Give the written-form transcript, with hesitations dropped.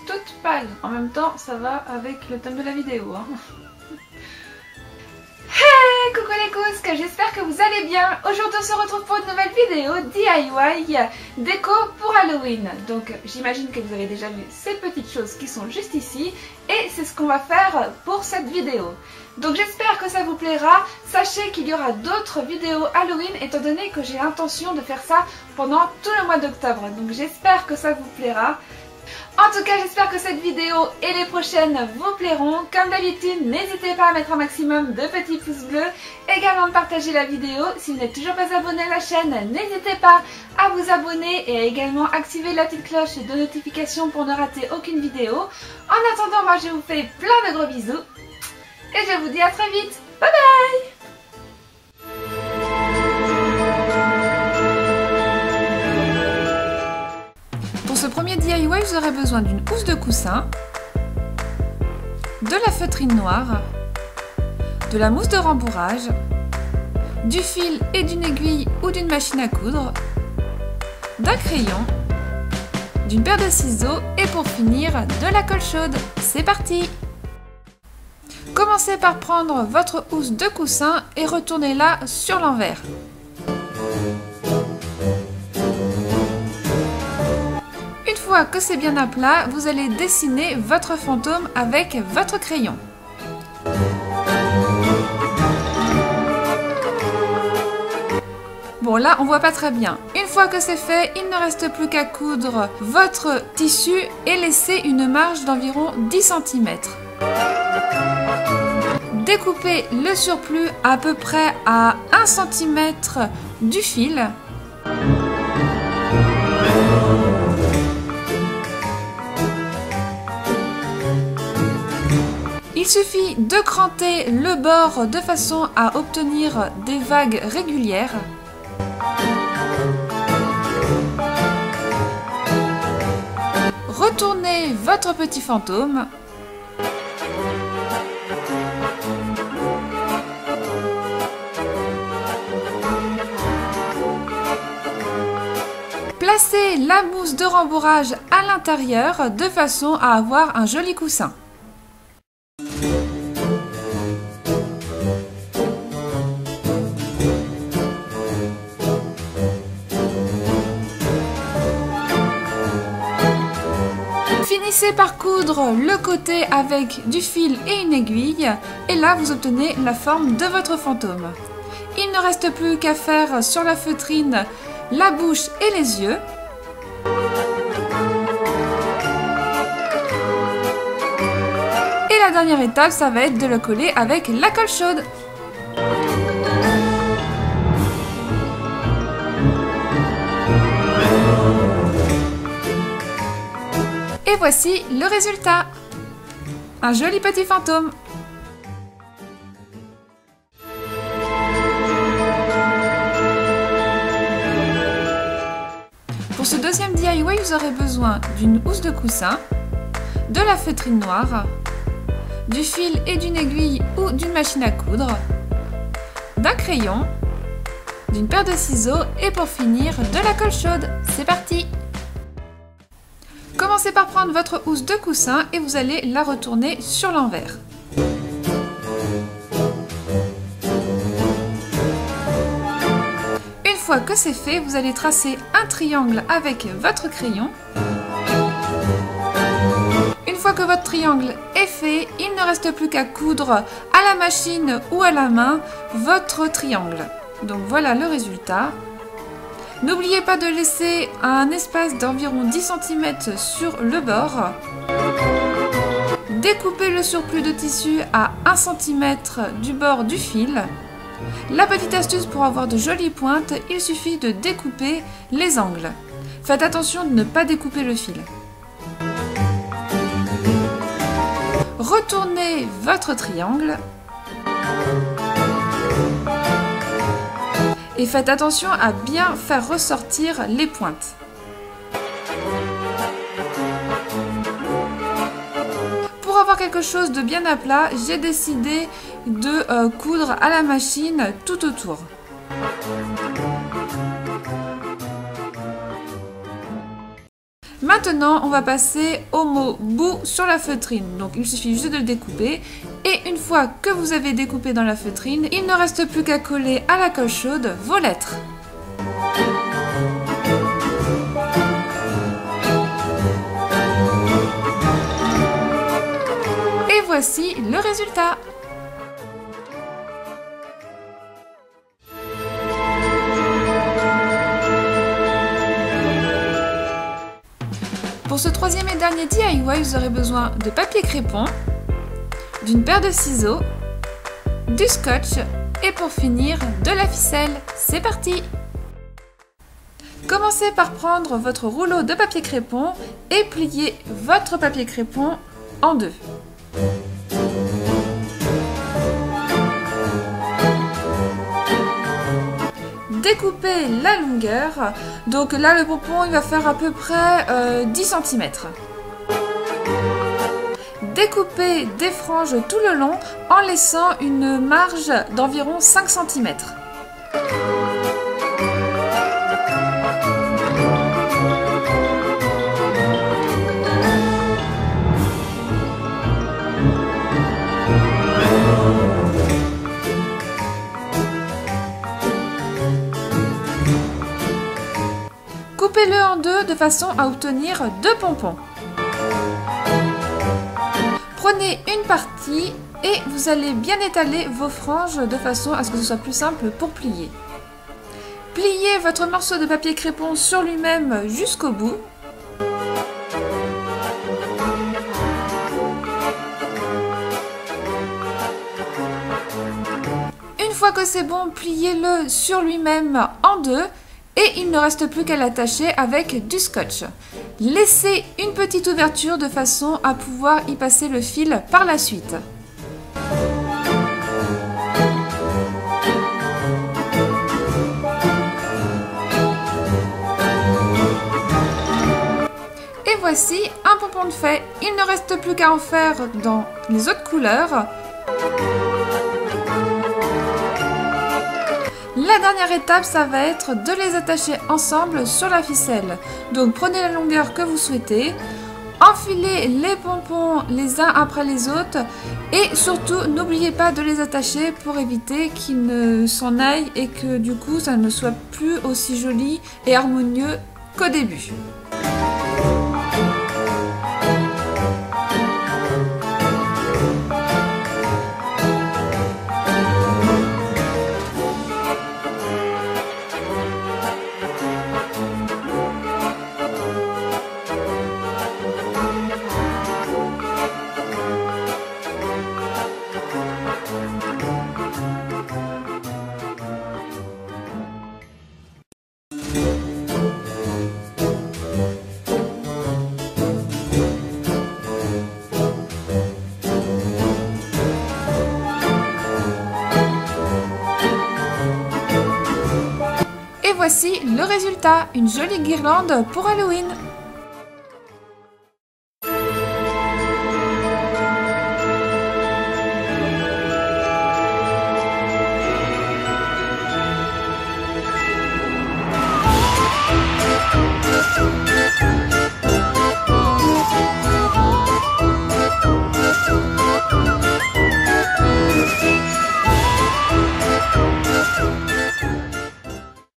toute pâle. En même temps, ça va avec le thème de la vidéo. Hein. Hey, coucou les cousques, j'espère que vous allez bien. Aujourd'hui, on se retrouve pour une nouvelle vidéo DIY déco pour Halloween. Donc, j'imagine que vous avez déjà vu ces petites choses qui sont juste ici. Et c'est ce qu'on va faire pour cette vidéo. Donc, j'espère que ça vous plaira. Sachez qu'il y aura d'autres vidéos Halloween, étant donné que j'ai l'intention de faire ça pendant tout le mois d'octobre. Donc, j'espère que ça vous plaira. En tout cas, j'espère que cette vidéo et les prochaines vous plairont. Comme d'habitude, n'hésitez pas à mettre un maximum de petits pouces bleus. Également de partager la vidéo. Si vous n'êtes toujours pas abonné à la chaîne, n'hésitez pas à vous abonner et à également activer la petite cloche de notification pour ne rater aucune vidéo. En attendant, moi je vous fais plein de gros bisous. Et je vous dis à très vite. Bye bye! Pour ce premier DIY, vous aurez besoin d'une housse de coussin, de la feutrine noire, de la mousse de rembourrage, du fil et d'une aiguille ou d'une machine à coudre, d'un crayon, d'une paire de ciseaux et pour finir, de la colle chaude. C'est parti! Commencez par prendre votre housse de coussin et retournez-la sur l'envers. Une fois que c'est bien à plat, vous allez dessiner votre fantôme avec votre crayon. Bon, là on voit pas très bien. Une fois que c'est fait, il ne reste plus qu'à coudre votre tissu et laisser une marge d'environ 10 cm. Découpez le surplus à peu près à 1 cm du fil. Il suffit de cranter le bord de façon à obtenir des vagues régulières. Retournez votre petit fantôme. Placez la mousse de rembourrage à l'intérieur de façon à avoir un joli coussin. Finissez par coudre le côté avec du fil et une aiguille et là vous obtenez la forme de votre fantôme. Il ne reste plus qu'à faire sur la feutrine la bouche et les yeux. Et la dernière étape, ça va être de le coller avec la colle chaude. Et voici le résultat. Un joli petit fantôme. Pour ce deuxième DIY, vous aurez besoin d'une housse de coussin, de la feutrine noire, du fil et d'une aiguille ou d'une machine à coudre, d'un crayon, d'une paire de ciseaux et pour finir, de la colle chaude. C'est parti! Commencez par prendre votre housse de coussin et vous allez la retourner sur l'envers. Une fois que c'est fait, vous allez tracer un triangle avec votre crayon. Une fois que votre triangle est fait, il ne reste plus qu'à coudre à la machine ou à la main votre triangle. Donc voilà le résultat. N'oubliez pas de laisser un espace d'environ 10 cm sur le bord. Découpez le surplus de tissu à 1 cm du bord du fil. La petite astuce pour avoir de jolies pointes, il suffit de découper les angles. Faites attention de ne pas découper le fil. Retournez votre triangle. Et faites attention à bien faire ressortir les pointes. Pour avoir quelque chose de bien à plat, j'ai décidé de coudre à la machine tout autour. Maintenant, on va passer au mot bout sur la feutrine. Donc, il suffit juste de le découper. Et une fois que vous avez découpé dans la feutrine, il ne reste plus qu'à coller à la colle chaude vos lettres. Et voici le résultat. Pour ce troisième et dernier DIY, vous aurez besoin de papier crépon, d'une paire de ciseaux, du scotch et pour finir de la ficelle. C'est parti! Commencez par prendre votre rouleau de papier crépon et pliez votre papier crépon en deux. Découpez la longueur, donc là le pompon il va faire à peu près 10 cm. Découpez des franges tout le long en laissant une marge d'environ 5 cm. Coupez-le en deux de façon à obtenir deux pompons. Prenez une partie et vous allez bien étaler vos franges de façon à ce que ce soit plus simple pour plier. Pliez votre morceau de papier crépon sur lui-même jusqu'au bout. Une fois que c'est bon, pliez-le sur lui-même en deux. Et il ne reste plus qu'à l'attacher avec du scotch. Laissez une petite ouverture de façon à pouvoir y passer le fil par la suite. Et voici un pompon de fait. Il ne reste plus qu'à en faire dans les autres couleurs. La dernière étape, ça va être de les attacher ensemble sur la ficelle. Donc prenez la longueur que vous souhaitez, enfilez les pompons les uns après les autres et surtout n'oubliez pas de les attacher pour éviter qu'ils ne s'en aillent et que du coup ça ne soit plus aussi joli et harmonieux qu'au début. Et voici le résultat, une jolie guirlande pour Halloween.